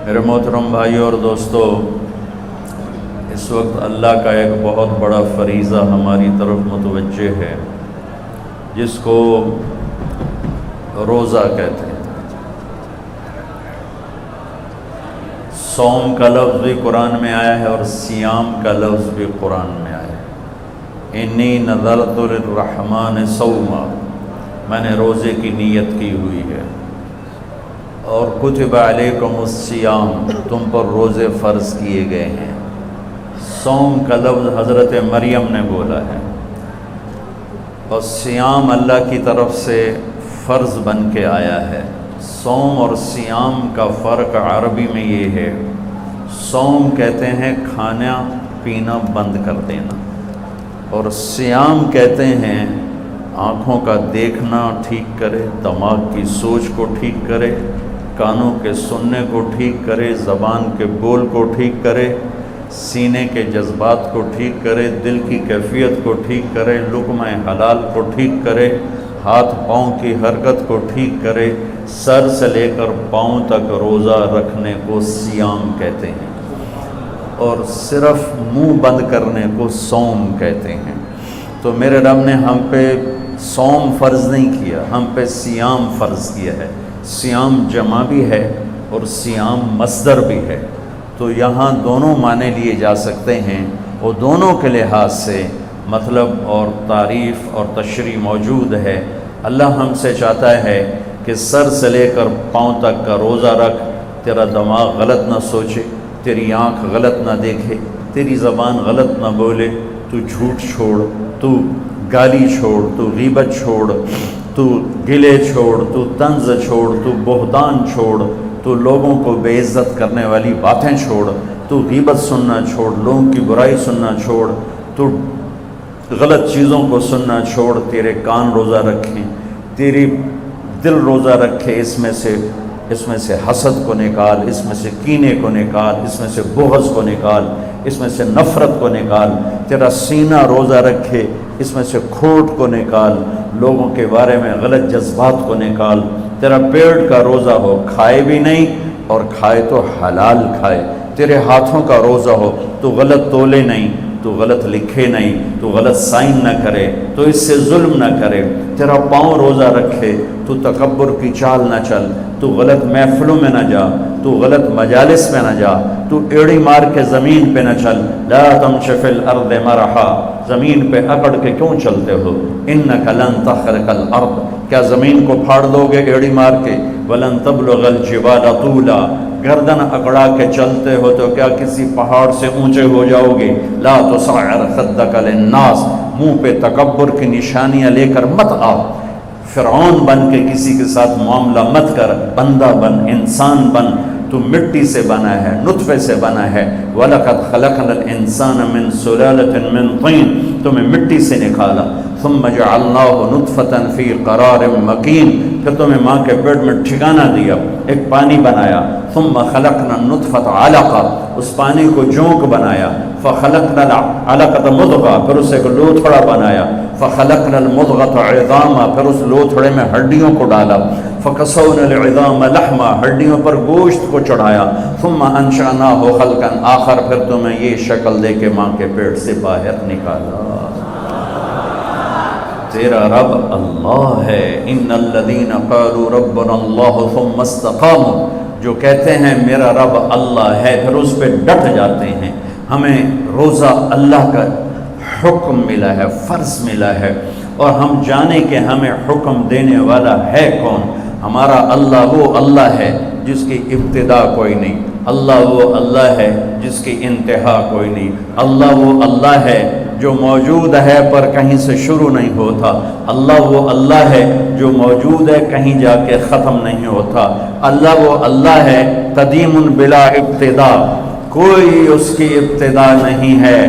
میرے محترم بھائیوں اور دوستو، اس وقت اللہ کا ایک بہت بڑا فریضہ ہماری طرف متوجہ ہے، جس کو روزہ کہتے ہیں۔ صوم کا لفظ بھی قرآن میں آیا ہے اور صیام کا لفظ بھی قرآن میں آیا ہے۔ انی نذرت للرحمن صوما، میں نے روزے کی نیت کی ہوئی ہے۔ اور کتب علیکم الصیام، تم پر روزے فرض کیے گئے ہیں۔ صوم کا لفظ حضرت مریم نے بولا ہے، اور صیام اللہ کی طرف سے فرض بن کے آیا ہے۔ صوم اور صیام کا فرق عربی میں یہ ہے، صوم کہتے ہیں کھانا پینا بند کر دینا، اور صیام کہتے ہیں آنکھوں کا دیکھنا ٹھیک کرے، دماغ کی سوچ کو ٹھیک کرے، کانوں کے سننے کو ٹھیک کرے، زبان کے بول کو ٹھیک کرے، سینے کے جذبات کو ٹھیک کرے، دل کی کیفیت کو ٹھیک کرے، لقمہ حلال کو ٹھیک کرے، ہاتھ پاؤں کی حرکت کو ٹھیک کرے، سر سے لے کر پاؤں تک روزہ رکھنے کو صیام کہتے ہیں، اور صرف منہ بند کرنے کو صوم کہتے ہیں۔ تو میرے رب نے ہم پہ صوم فرض نہیں کیا، ہم پہ صیام فرض کیا ہے۔ صیام جمع بھی ہے اور صیام مصدر بھی ہے، تو یہاں دونوں معنی لیے جا سکتے ہیں، وہ دونوں کے لحاظ سے مطلب اور تعریف اور تشریح موجود ہے۔ اللہ ہم سے چاہتا ہے کہ سر سے لے کر پاؤں تک کا روزہ رکھ، تیرا دماغ غلط نہ سوچے، تیری آنکھ غلط نہ دیکھے، تیری زبان غلط نہ بولے، تو جھوٹ چھوڑ، تو گالی چھوڑ، تو غیبت چھوڑ، تو گلے چھوڑ، تو طنز چھوڑ، تو بہتان چھوڑ، تو لوگوں کو بے عزت کرنے والی باتیں چھوڑ، تو غیبت سننا چھوڑ، لوگوں کی برائی سننا چھوڑ، تو غلط چیزوں کو سننا چھوڑ، تیرے کان روزہ رکھیں، تیری دل روزہ رکھے، اس میں سے حسد کو نکال، اس میں سے کینے کو نکال، اس میں سے بغض کو نکال، اس میں سے نفرت کو نکال، تیرا سینہ روزہ رکھے، اس میں سے کھوٹ کو نکال، لوگوں کے بارے میں غلط جذبات کو نکال، تیرا پیٹ کا روزہ ہو، کھائے بھی نہیں اور کھائے تو حلال کھائے، تیرے ہاتھوں کا روزہ ہو، تو غلط تولے نہیں، تو غلط لکھے نہیں، تو غلط سائن نہ کرے، تو اس سے ظلم نہ کرے، تیرا پاؤں روزہ رکھے، تو تکبر کی چال نہ چل، تو غلط محفلوں میں نہ جا، تو غلط مجالس میں نہ جا، تو ایڑی مار کے زمین پہ نہ چل، لا تمش فی الارض مرحا، زمین پہ اکڑ کے کیوں چلتے ہو، انک لن تخرق الارض، کیا زمین کو پھاڑ دو گے ایڑی مار کے، ولن تبلغ الجبال طولا، گردن اکڑا کے چلتے ہو تو کیا کسی پہاڑ سے اونچے ہو جاؤ گے، لا تصعر خدک للناس، منہ پہ تکبر کی نشانیاں لے کر مت آ، فرعون بن کے کسی کے ساتھ معاملہ مت کر، بندہ بن، انسان بن، تو مٹی سے بنا ہے، نطفے سے بنا ہے، وَلَقَدْ خَلَقْنَا الْإِنسَانَ مِنْ سُلَالَةٍ مِنْ طِينٍ، تمہیں مٹی سے نکالا، ثُمَّ جَعَلْنَاهُ نُطْفَةً فِي قَرَارٍ مَكِينٍ، پھر تمہیں ماں کے پیٹ میں ٹھکانہ دیا، ایک پانی بنایا، ثُمَّ خَلَقْنَا النُّطْفَةَ عَلَقَةً، اس پانی کو جونک بنایا، فَخَلَقْنَا الْعَلَقَةَ مُضْغَةً، پھر اسے ایک لوتھڑا بنایا، فَخَلَقْنَا الْمُضْغَةَ عِظَامًا، پھر اس لوتھڑے میں ہڈیوں کو ڈالا، فَكَسَوْنَا الْعِظَامَ لَحْمًا، ہڈیوں پر گوشت کو چڑھایا، ثُمَّ أَنشَأْنَاهُ خَلْقًا آخر، پھر تمہیں یہ شکل دے کے ماں کے پیٹ سے باہر نکالا۔ تیرا رب اللہ ہے، ان الذین قالوا ربنا اللہ ثم استقاموا، جو کہتے ہیں میرا رب اللہ ہے پھر اس پہ ڈٹ جاتے ہیں۔ ہمیں روزہ اللہ کا حکم ملا ہے، فرض ملا ہے، اور ہم جانیں کہ ہمیں حکم دینے والا ہے کون۔ ہمارا اللہ وہ اللہ ہے جس کی ابتدا کوئی نہیں، اللہ وہ اللہ ہے جس کی انتہا کوئی نہیں، اللہ وہ اللہ ہے جو موجود ہے پر کہیں سے شروع نہیں ہوتا، اللہ وہ اللہ ہے جو موجود ہے کہیں جا کے ختم نہیں ہوتا، اللہ وہ اللہ ہے قدیم بلا ابتدا، کوئی اس کی ابتدا نہیں ہے،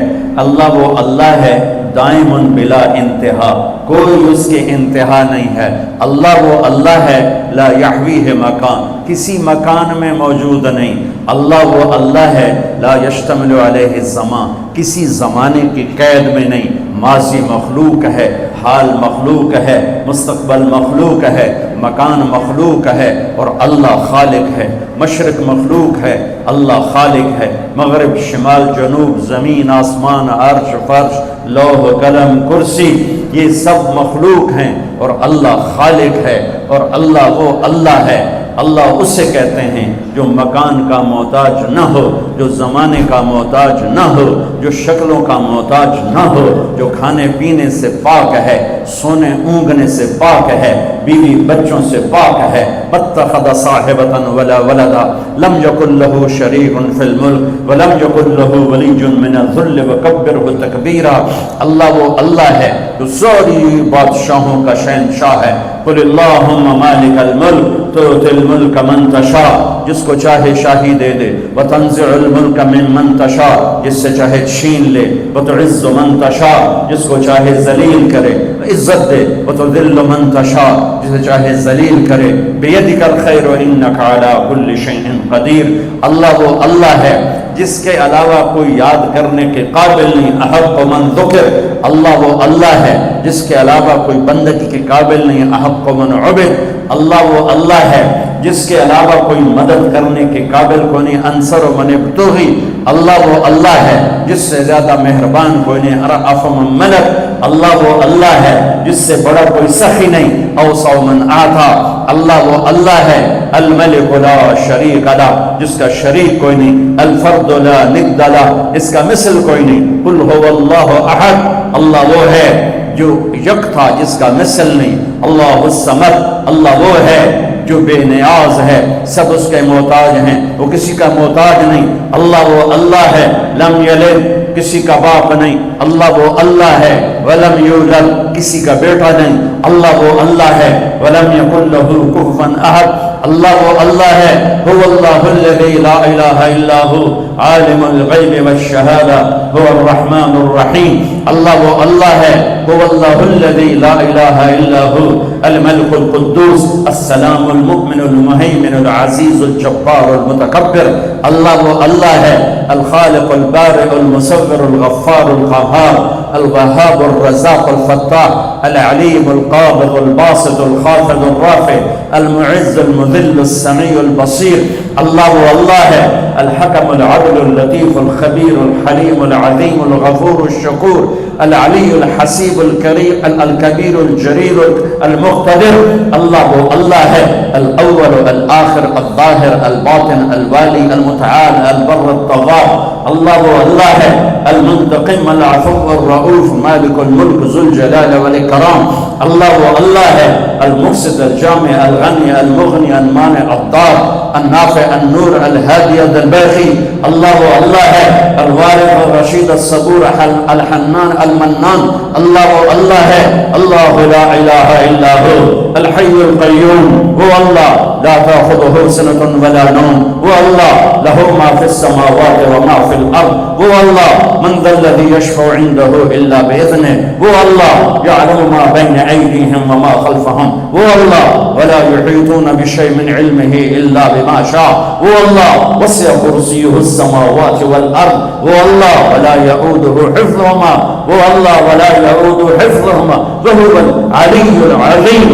اللہ وہ اللہ ہے دائم بلا انتہا، کوئی اس کی انتہا نہیں ہے، اللہ وہ اللہ ہے لا یحویہ مکان، کسی مکان میں موجود نہیں، اللہ وہ اللہ ہے لا یشتمل علیہ الزمان، کسی زمانے کی قید میں نہیں، ماضی مخلوق ہے، حال مخلوق ہے، مستقبل مخلوق ہے، مکان مخلوق ہے اور اللہ خالق ہے، مشرق مخلوق ہے، اللہ خالق ہے، مغرب شمال جنوب زمین آسمان عرش فرش لوح قلم کرسی یہ سب مخلوق ہیں اور اللہ خالق ہے، اور اللہ وہ اللہ ہے۔ اللہ اسے کہتے ہیں جو مکان کا محتاج نہ ہو، جو زمانے کا محتاج نہ ہو، جو شکلوں کا محتاج نہ ہو، جو کھانے پینے سے پاک ہے، سونے اونگنے سے پاک ہے، بیوی بچوں سے پاک ہے۔ مَتَّخَذَ صَاحِبَةً وَلَا وَلَدًا لَمْ يَكُنْ لَهُ شَرِيكٌ فِي الْمُلْكِ وَلَمْ يَكُنْ لَهُ وَلِيٌّ مِّنَ الذُّلِّ وَكَبِّرْهُ تَكْبِيرًا۔ اللہ وہ اللہ ہے جو ساری بادشاہوں کا شہنشاہ ہے۔ قُلِ اللَّهُمَّ مَالِكَ الْمُلْكِ تُؤْتِي الْمُلْكَ مَن تَشَاءُ، جس کو چاہے شاہی دے دے، وَتَنزِعُ الْمُلْكَ مِمَّن تَشَاءُ، جس سے چاہے چھین لے، وَتُعِزُّ مَن تَشَاءُ، جس کو چاہے ذلیل کرے، عزت دے، وَتُذِلُّ مَن تَشَاءُ، جسے چاہے ذلیل کرے، بِيَدِكَ الْخَيْرُ إِنَّكَ عَلَى كُلِّ شَيْءٍ قَدِيرٌ۔ اللہ وہ اللہ ہے جس کے علاوہ کوئی یاد کرنے کے قابل نہیں، احق من ذکر، اللہ وہ اللہ ہے جس کے علاوہ کوئی بندگی کے قابل نہیں، احق من عبد، اللہ وہ اللہ ہے جس کے علاوہ کوئی مدد کرنے کے قابل کو نہیں، انصر من ابتغی، اللہ وہ اللہ ہے جس سے زیادہ مہربان کوئی نہیں، ارأف من ملک، اللہ وہ اللہ ہے جس سے بڑا کوئی سخی نہیں، اوسع من آتا، اللہ وہ اللہ ہے الملک لا شریک لہ، جس کا شریک کوئی نہیں، الفرد لا ند لہ، اس کا مثل کوئی نہیں، قل هو اللہ احد، اللہ وہ ہے جو یک تھا جس کا مثل نہیں، اللہ الصمد، اللہ وہ ہے جو بے نیاز ہے، سب اس کے محتاج ہیں، وہ کسی کا محتاج نہیں، اللہ وہ اللہ ہے لم یلد، کسی کا باپ نہیں، اللہ وہ اللہ ہے ولم یولد، کسی کا بیٹا نہیں، اللہ وہ اللہ ہے ولم یکن لہ کفوا احد، اللہ وہ اللہ ہے هو اللہ الذی لا الہ الا هو عالم الغیب والشہادہ هو الرحمن الرحیم، اللہ وہ اللہ ہے هو اللہ الذی لا الہ الا هو الملك القدوس السلام المؤمن المهيمن العزيز الجبار المتكبر، اللہ وہ اللہ ہے الخالق البارئ المصور الغفار القهار الوهاب الرزاق الفتاح العليم القابض الباسط الخافض الرافع المعز المذل السميع البصير، اللہ وہ اللہ ہے الحكم العدل اللطيف الخبير الحليم العظيم الغفور الشكور العلي الحسيب الكريم الكبير الجليل المقتدر، اللہ وہ اللہ ہے الاول الآخر الظاہر الباطن الوالی المتعال البر الطغار، اللہ وہ اللہ ہے المنتقم العفو الرؤوف مالک الملک ذو الجلال والاکرام، اللہ وہ اللہ ہے المقسط الجامع الغنی المغنی المانع الضار النافع النور الهادي الباقي، اللہ وہ اللہ ہے الوارث الرشید الصبور الحنان المنان، اللہ وہ اللہ ہے اللہ لا الہ الا هو الحی القیوم، وہ اللہ لا تأخذه سنة ولا نوم، وہ اللہ له ما في السماوات وما في الأرض، وہ اللہ من ذا الذي يشفع عنده إلا بإذنه، وہ اللہ يعلم ما بين أيديهم وما خلفهم، وہ اللہ ولا يحيطون بشيء من علمه إلا بما شاء، وہ اللہ وسع كرسيه السماوات والأرض، وہ اللہ ولا يؤوده حفظهما، وہ اللہ ولا يؤوده حفظهما وهو العلي العظيم،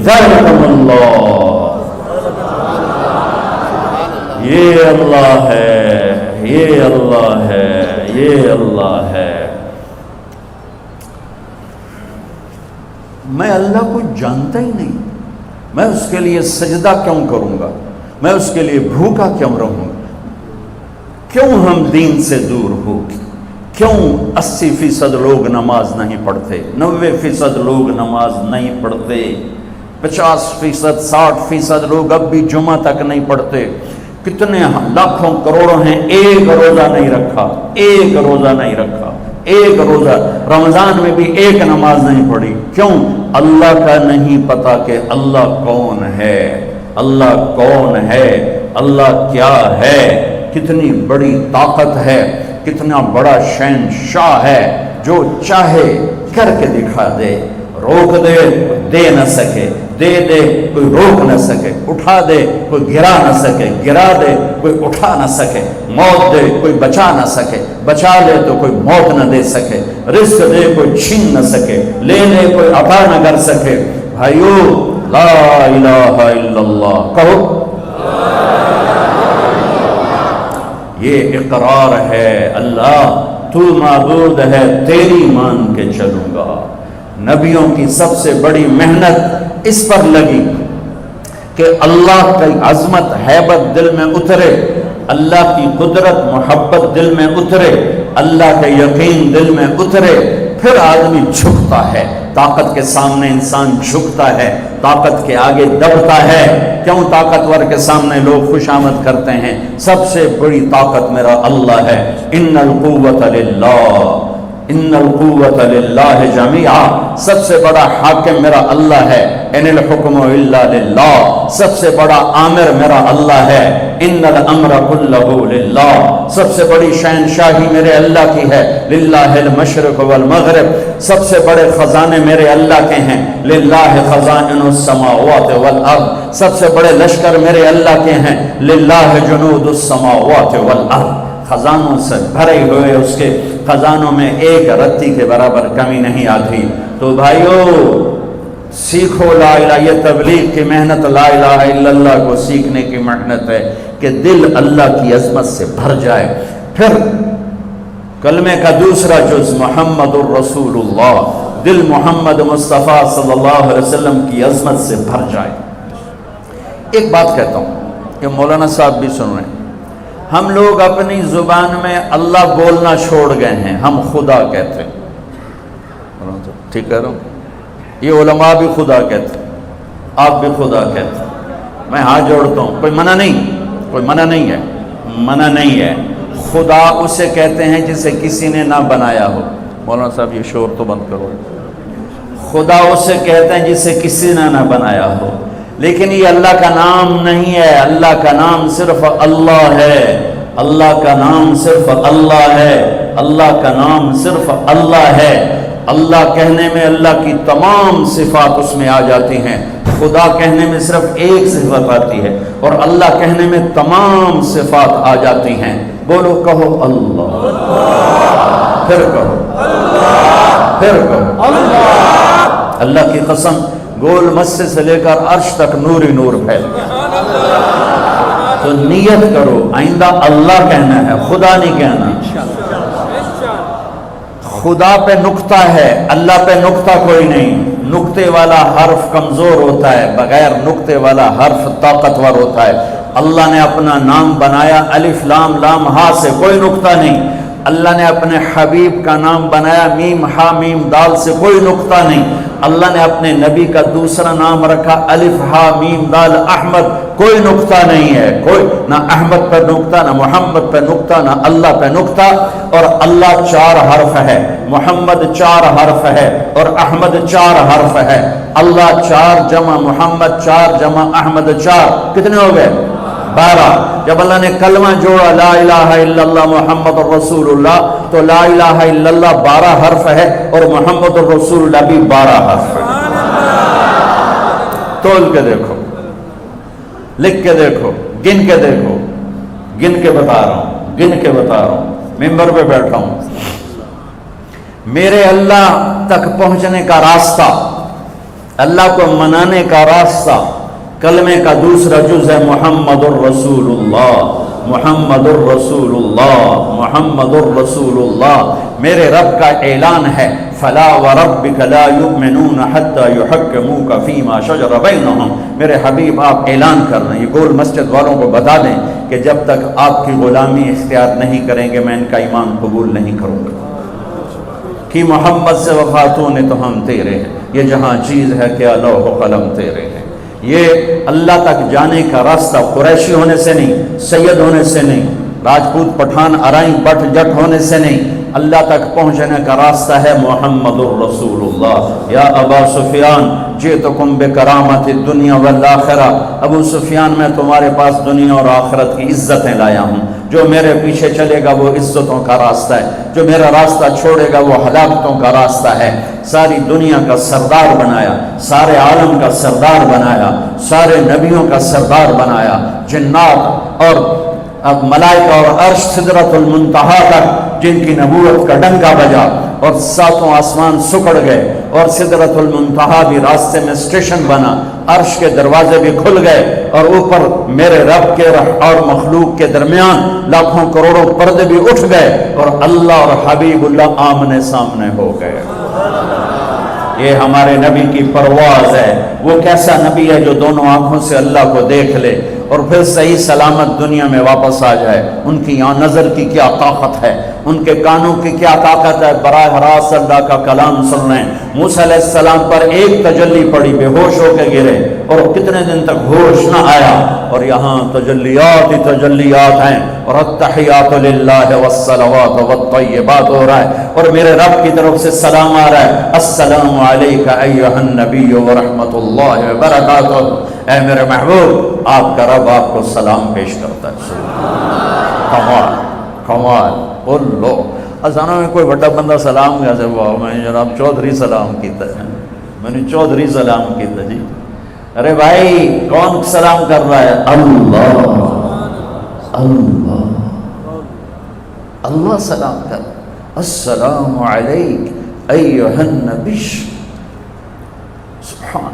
ذلكم اللہ، یہ اللہ ہے، یہ اللہ ہے، یہ اللہ ہے۔ میں اللہ کو جانتا ہی نہیں، میں اس کے لیے سجدہ کیوں کروں گا، میں اس کے لیے بھوکا کیوں رہوں گا، کیوں ہم دین سے دور ہو، کیوں 80% لوگ نماز نہیں پڑھتے، 90% لوگ نماز نہیں پڑھتے، 50% 60% لوگ اب بھی جمعہ تک نہیں پڑھتے، کتنے لاکھوں کروڑوں ہیں ایک روزہ نہیں رکھا، ایک روزہ نہیں رکھا، ایک روزہ، رمضان میں بھی ایک نماز نہیں پڑھی، کیوں؟ اللہ کا نہیں پتا کہ اللہ کون ہے، اللہ کون ہے، اللہ کیا ہے، کتنی بڑی طاقت ہے، کتنا بڑا شہنشاہ ہے، جو چاہے کر کے دکھا دے، روک دے دے نہ سکے، دے دے کوئی روک نہ سکے، اٹھا دے کوئی گرا نہ سکے، گرا دے کوئی اٹھا نہ سکے، موت دے کوئی بچا نہ سکے، بچا لے تو کوئی موت نہ دے سکے، رزق دے کوئی چھین نہ سکے، لے لے کوئی عطا نہ کر سکے۔ بھائیو لا الہ الا اللہ، کہو یہ اقرار ہے اللہ تو معبود ہے، تیری مان کے چلوں گا۔ نبیوں کی سب سے بڑی محنت اس پر لگی کہ اللہ کی عظمت ہیبت دل میں اترے، اللہ کی قدرت محبت دل میں اترے، اللہ کے یقین دل میں اترے، پھر آدمی جھکتا ہے، طاقت کے سامنے انسان جھکتا ہے، طاقت کے آگے دبتا ہے۔ کیوں طاقتور کے سامنے لوگ خوش آمد کرتے ہیں؟ سب سے بڑی طاقت میرا اللہ ہے، ان القوت للہ، ان القوت للہ جمیعا، سب سے بڑا حاکم میرا اللہ ہے، ان الحکم الا للہ، سب سے بڑا آمر میرا اللہ ہے، ان الامر کلہ للہ، سب سے بڑی شہنشاہی میرے اللہ کی ہے، للہ المشرق والمغرب، سب سے بڑے خزانے میرے اللہ کے ہیں، للہ خزائن السماوات والارض، سب سے بڑے لشکر میرے اللہ کے ہیں، للہ جنود السماوات والارض، خزانوں سے بھرے ہوئے اس کے خزانوں میں ایک رتی کے برابر کمی نہیں آتی۔ تو بھائیو سیکھو لا الہ، یہ تبلیغ کی محنت لا الہ الا اللہ کو سیکھنے کی محنت ہے کہ دل اللہ کی عظمت سے بھر جائے۔ پھر کلمے کا دوسرا جز محمد الرسول اللہ، دل محمد مصطفیٰ صلی اللہ علیہ وسلم کی عظمت سے بھر جائے۔ ایک بات کہتا ہوں کہ مولانا صاحب بھی سن رہے ہیں، ہم لوگ اپنی زبان میں اللہ بولنا چھوڑ گئے ہیں، ہم خدا کہتے ہیں، ٹھیک کہہ رہا ہوں؟ یہ علماء بھی خدا کہتے ہیں، آپ بھی خدا کہتے ہیں، میں ہاتھ جوڑتا ہوں، کوئی منع نہیں، کوئی منع نہیں ہے، منع نہیں ہے۔ خدا اسے کہتے ہیں جسے کسی نے نہ بنایا ہو۔ مولانا صاحب یہ شور تو بند کرو۔ خدا اسے کہتے ہیں جسے کسی نے نہ بنایا ہو، لیکن یہ اللہ کا نام نہیں ہے، اللہ کا نام صرف اللہ ہے، اللہ کا نام صرف اللہ ہے، اللہ کا نام صرف اللہ ہے۔ اللہ کہنے میں اللہ کی تمام صفات اس میں آ جاتی ہیں، خدا کہنے میں صرف ایک صفت آتی ہے، اور اللہ کہنے میں تمام صفات آ جاتی ہیں۔ بولو، کہو اللہ، پھر کہو اللہ، پھر کہو اللہ۔ اللہ کی قسم، گول مسجد سے لے کر عرش تک نور ہی نور پھیل گیا۔ تو نیت کرو آئندہ اللہ کہنا ہے، خدا نہیں کہنا۔ خدا پہ نقطہ ہے، اللہ پہ نقطہ کوئی نہیں۔ نقطے والا حرف کمزور ہوتا ہے، بغیر نقطے والا حرف طاقتور ہوتا ہے۔ اللہ نے اپنا نام بنایا الف لام لام ہا سے، کوئی نقطہ نہیں۔ اللہ نے اپنے حبیب کا نام بنایا میم ہا میم دال سے، کوئی نقطہ نہیں۔ اللہ نے اپنے نبی کا دوسرا نام رکھا الف ہا میم دال احمد، کوئی نقطہ نہیں ہے، کوئی نہ احمد پہ نقطہ، نہ محمد پہ نقطہ، نہ اللہ پہ نقطہ۔ اور اللہ 4 حرف ہے، محمد 4 حرف ہے، اور احمد 4 حرف ہے۔ اللہ 4 جمع محمد 4 جمع احمد 4، کتنے ہو گئے؟ 12۔ جب اللہ نے کلمہ جوڑا لا الہ الا اللہ محمد الرسول اللہ، تو لا الہ الا اللہ 12 حرف ہے، اور محمد الرسول اللہ بھی 12 حرف ہے۔ تول کے دیکھو، لکھ کے دیکھو، گن کے دیکھو، گن کے بتا رہا ہوں، گن کے بتا رہا ہوں، ممبر پہ بیٹھا ہوں۔ میرے اللہ تک پہنچنے کا راستہ، اللہ کو منانے کا راستہ، کلمے کا دوسرا جز ہے محمد الرسول اللہ، محمد الرسول اللہ، محمد الرسول اللہ۔ میرے رب کا اعلان ہے فلا وربک لا یؤمنون حتی یحکموک فیما شجر بینہم۔ میرے حبیب آپ اعلان کر رہے ہیں، یہ گول مسجد والوں کو بتا دیں کہ جب تک آپ کی غلامی اختیار نہیں کریں گے میں ان کا ایمان قبول نہیں کروں گا۔ کہ محمد سے وفاتوں نے تو ہم تیرے ہیں، یہ جہاں چیز ہے کیا لوح و قلم تیرے ہیں۔ یہ اللہ تک جانے کا راستہ قریشی ہونے سے نہیں، سید ہونے سے نہیں، راجپوت پٹھان ارائیں بٹ جٹ ہونے سے نہیں، اللہ تک پہنچنے کا راستہ ہے محمد الرسول اللہ۔ یا ابا سفیان جئتکم بکرامت الدنیا والآخرہ، ابو سفیان میں تمہارے پاس دنیا اور آخرت کی عزتیں لایا ہوں۔ جو میرے پیچھے چلے گا وہ عزتوں کا راستہ ہے، جو میرا راستہ چھوڑے گا وہ ہلاکتوں کا راستہ ہے۔ ساری دنیا کا سردار بنایا، سارے عالم کا سردار بنایا، سارے نبیوں کا سردار بنایا، جنات اور اب ملائکہ اور عرش سدرۃ المنتہا تک جن کی نبوت کا ڈنکا بجا اور ساتوں آسمان سکڑ گئے اور سدرۃ المنتہا بھی راستے میں اسٹیشن بنا، عرش کے دروازے بھی کھل گئے اور اوپر میرے رب کے اور مخلوق کے درمیان لاکھوں کروڑوں پردے بھی اٹھ گئے اور اللہ اور حبیب اللہ آمنے سامنے ہو گئے۔ یہ ہمارے نبی کی پرواز ہے۔ وہ کیسا نبی ہے جو دونوں آنکھوں سے اللہ کو دیکھ لے اور پھر صحیح سلامت دنیا میں واپس آ جائے۔ ان کی نظر کی کیا طاقت ہے، ان کے کانوں کی کیا طاقت ہے، براہ راست اللہ کا کلام سن رہے ہیں۔ موسیٰ علیہ السلام پر ایک تجلی پڑی، بے ہوش ہو کے گرے اور کتنے دن تک ہوش نہ آیا، اور یہاں تجلیات ہی تجلیات ہیں اور التحیات للہ والصلوات والطیبات ہو رہا ہے، اور میرے رب کی طرف سے سلام آ رہا ہے، السلام علیک ایھا النبی ورحمۃ اللہ وبرکاتہ۔ اے میرے محبوب، آپ کا رب آپ کو سلام پیش کرتا ہے۔ کمال کمال بولو ازانوں میں کوئی بڑا بندہ سلام کیسے ہوا؟ میں جناب چودھری سلام کیتا ہے، میں نے چودھری سلام کیتا جی۔ ارے بھائی کون سلام کر رہا ہے؟ اللہ اللہ اللہ سلام کر، السلام علیک ایھا النبی۔ سبحان،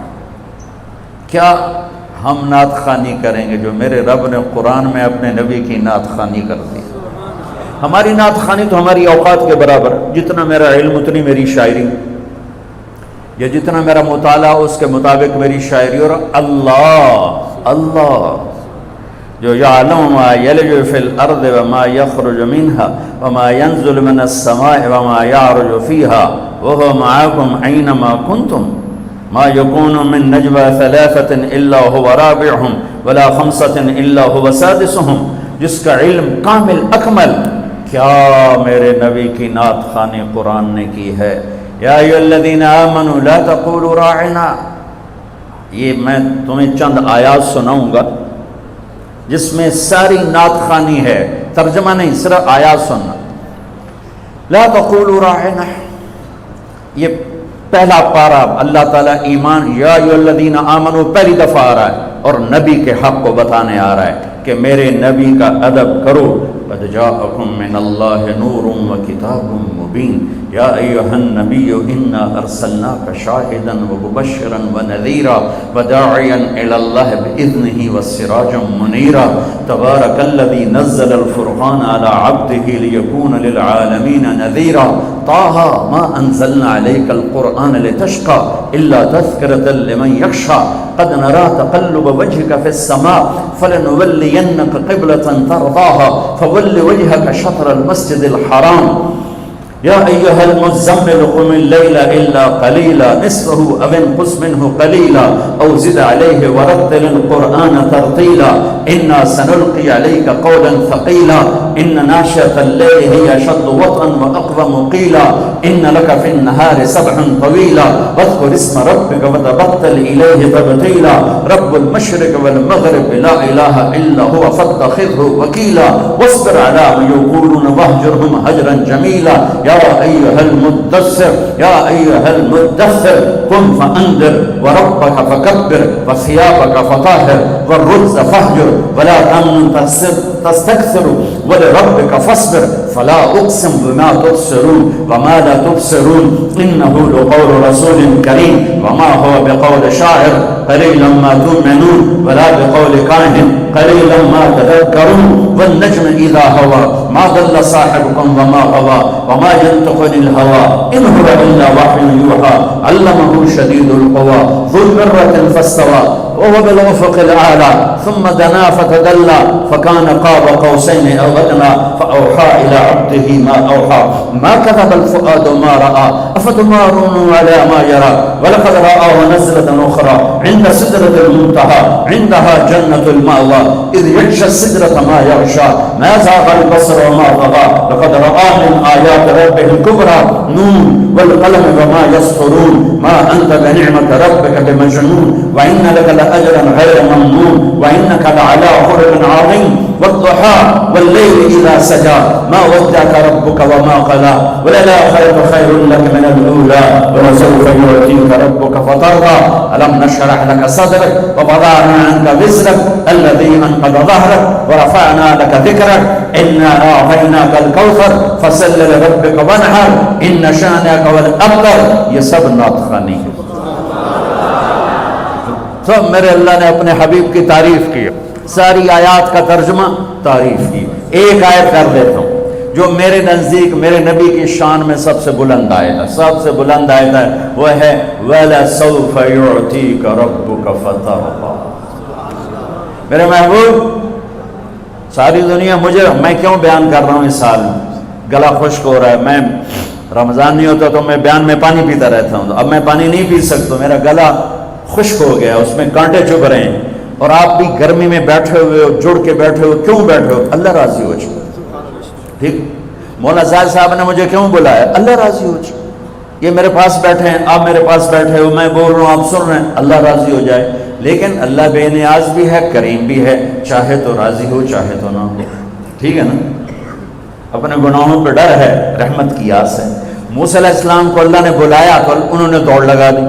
کیا ہم نعت خوانی کریں گے جو میرے رب نے قرآن میں اپنے نبی کی نعت خوانی کر دی۔ ہماری نعت خوانی تو ہماری اوقات کے برابر، جتنا میرا علم اتنی میری شاعری، یا جتنا میرا مطالعہ اس کے مطابق میری شاعری۔ اور اللہ اللہ جو یعلم ما یلج فی الارض وما یخرج منها وما ينزل من السماء وما یعرج فیها وهو معکم اینما کنتم ما یکون من نجوى ثلاثة الا هو رابعهم ولا خمسة الا هو سادسهم، جس کا علم کامل اکمل، کیا میرے نبی کی نعت خوانی قرآن نے کی ہے؟ یا ایھا الذین آمنوا لا تقولوا راعنا۔ یہ میں تمہیں چند آیات سناؤں گا جس میں ساری نعت خوانی ہے، ترجمہ نہیں، صرف آیات سننا۔ لا تقولوا راعنا، یہ پہلا پارہ اللہ تعالیٰ ایمان، یا ایھا الذین آمنوا پہلی دفعہ آ رہا ہے اور نبی کے حق کو بتانے آ رہا ہے کہ میرے نبی کا ادب کرو۔ قد جاءکم من اللہ نور وکتاب مبین یا ایھا النبی انا ارسلناک شاہدا ومبشرا ونذیرا وداعیا الی اللہ باذنہ وسراجا منیرا تبارک الذی نزل الفرقان علی عبدہ لیکون للعالمین نذیرا طٰہٰ ما انزلنا علیک القرآن لتشقى الا تذکرۃ لمن یخشى قد نرى تقلب وجهك في السماء فلنولينك قبلة ترضاها فول وجهك شطر المسجد الحرام یا ایھا المزمل قم اللیل الا قلیلا نصفه او انقص منه قلیلا او زد علیہ ورتل القرآن ترتیلا انا سنلقی علیک قولا ثقیلا ان ناشئة اللیل هی اشد وطئا واقوم قیلا ان لک فی النہار سبحا طویلا واذکر اسم ربک وتبتل الیہ تبتیلا رب المشرق والمغرب لا الہ الا هو فاتخذه وکیلا واصبر علی ما یقولون واہجرهم ہجرا جمیلا یا ایھا المدثر یا ایھا المدثر قم فانذر وربک فکبر وثیابک فطہر والرجز فاہجر ولا تمنن تستکثر ولربک فاصبر فلا اقسم بما تبصرون وما لا تبصرون انه لقول رسول کریم وما هو بقول شاعر قلیلا ما تؤمنون ولا بقول کاہن قلیلا ما تذکرون والنجم اذا هوى ما ضل صاحبكم وما غوى وما ينطق عن الهوى ان هو الا وحي يوحى علمه شديد القوى ذو مرة فاستوى وهو بالافق الاعلى ثم دنا فتدلى فكان قاب قوسين او ادنى فاوحى الى عبده ما اوحى ما كذب الفؤاد ما راى افتمارون على ما يرى ولقد رآه نزلة اخرى عند سدرة المنتهى عندها جنة المأوى اذ يغشى السدرة ما يغشى ما زاغ البصر وما طغى لقد رآه من آيات ربه الكبرى نون والقلم وما يسطرون ما أنت بنعمة ربك بمجنون وإن لك لأجرا غير ممنون وإنك لعلى خلق عظيم والضحى والليل إذا سجى ما ودعك ربك وما قلى وللآخرة خير لك من الأولى ولسوف يعطيك ربك فترضى ألم نشرح لك صدرك ووضعنا عنك وزرك الذي أنقض ظهرك ورفعنا لك ذكرك إنا أعطيناك الكوثر فصل لربك وانحر إن شانئك هو الأبتر. یہ سب نعت خوانی ہے. تو میرے اللہ نے اپنے حبیب کی تعریف کی, ساری آیات کا ترجمہ تعریف کی. ایک آیت کر دیتا ہوں جو میرے نزدیک میرے نبی کی شان میں سب سے بلند آیت ہے, سب سے بلند آیت ہے, وہ ہے وَلَسَوْفَ يُعْتِيكَ رَبُّكَ فَتَرْضَىٰ. میرے محبوب, ساری دنیا مجھے, میں کیوں بیان کر رہا ہوں اس سال میں, گلا خشک ہو رہا ہے. میں رمضان نہیں ہوتا تو میں بیان میں پانی پیتا رہتا ہوں, اب میں پانی نہیں پی سکتا, میرا گلا خشک ہو گیا, اس میں کانٹے چبھ رہے ہیں. اور آپ بھی گرمی میں بیٹھے ہوئے ہو, جڑ کے بیٹھے ہو, کیوں بیٹھے ہو؟ اللہ راضی ہو جائے. ٹھیک, مولا زاہد صاحب نے مجھے کیوں بلایا؟ اللہ راضی ہو جائے. یہ میرے پاس بیٹھے ہیں, آپ میرے پاس بیٹھے ہو, میں بول رہا ہوں, آپ سن رہے ہیں, اللہ راضی ہو جائے. لیکن اللہ بے نیاز بھی ہے, کریم بھی ہے, چاہے تو راضی ہو چاہے تو نہ ہو. ٹھیک ہے نا. اپنے گناہوں پہ ڈر ہے, رحمت کی آس ہے. موسیٰ علیہ السلام کو اللہ نے بلایا تو انہوں نے دوڑ لگا دی,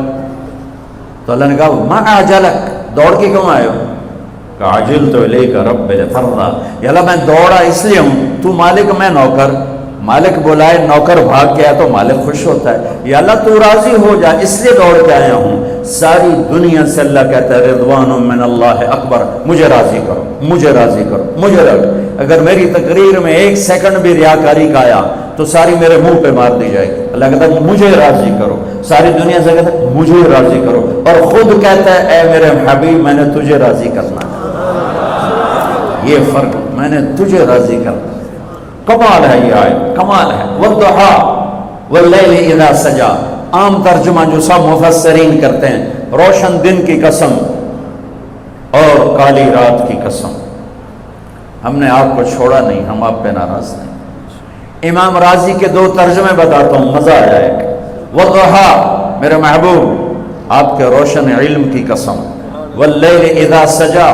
تو اللہ نے کہا ما اعجلک, دوڑ کے کیوں آئے ہو؟ عجلت الیک رب لترضیٰ, یا اللہ میں دوڑا اس لیے ہوں, تو مالک میں نوکر, مالک بلائے نوکر بھاگ کے آیا تو مالک خوش ہوتا ہے. یا اللہ تو راضی ہو جا, اس لیے دوڑ کے آیا ہوں. ساری دنیا سے اللہ کہتا ہے رضوان من اللہ اکبر, مجھے راضی کرو, مجھے راضی کرو, مجھے راضی. اگر میری تقریر میں ایک سیکنڈ بھی ریاکاری کا آیا تو ساری میرے منہ پہ مار دی جائے گی. اللہ کہتا ہے مجھے راضی کرو, ساری دنیا سے کہتا ہے مجھے راضی کرو, اور خود کہتا ہے اے میرے حبیب میں نے تجھے راضی کرنا ہے. یہ فرق, میں نے تجھے راضی کرنا. کمال ہے یہ آیت, کمال ہے. والضحیٰ واللیل اذا سجا, عام ترجمہ جو سب مفسرین کرتے ہیں, روشن دن کی قسم اور کالی رات کی قسم. ہم نے آپ کو چھوڑا نہیں, ہم آپ پہ ناراض نہیں. امام راضی کے دو ترجمے بتاتا ہوں, مزہ آ جائے گا. والضحیٰ میرے محبوب آپ کے روشن علم کی قسم, واللیل اذا سجا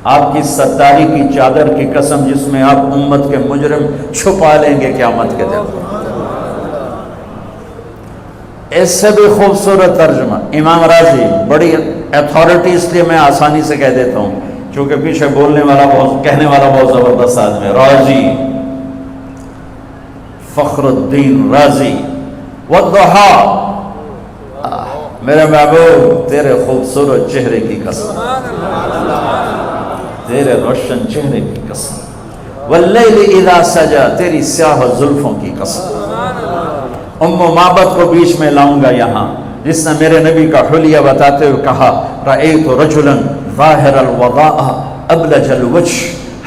آپ کی ستاری کی چادر کی قسم جس میں آپ امت کے مجرم چھپا لیں گے قیامت کے دن. اس سے بھی خوبصورت ترجمہ امام راضی, بڑی اتھارٹی اس لیے میں آسانی سے کہہ دیتا ہوں کیونکہ پیچھے بولنے والا بہت, کہنے والا بہت زبردست آدمی, راضی فخر الدین رازی. والضحیٰ میرے محبوب تیرے خوبصورت چہرے کی قسم, تیرے روشن چہرے کی قسم. واللیل اذا سجا تیری سیاہ زلفوں کی قسم. ام معبد کو بیچ میں لاؤں گا یہاں, جس نے میرے نبی کا حلیہ بتاتے ہوئے کہا رأیت رجلا ظاہر الوضاء ابلج الوجه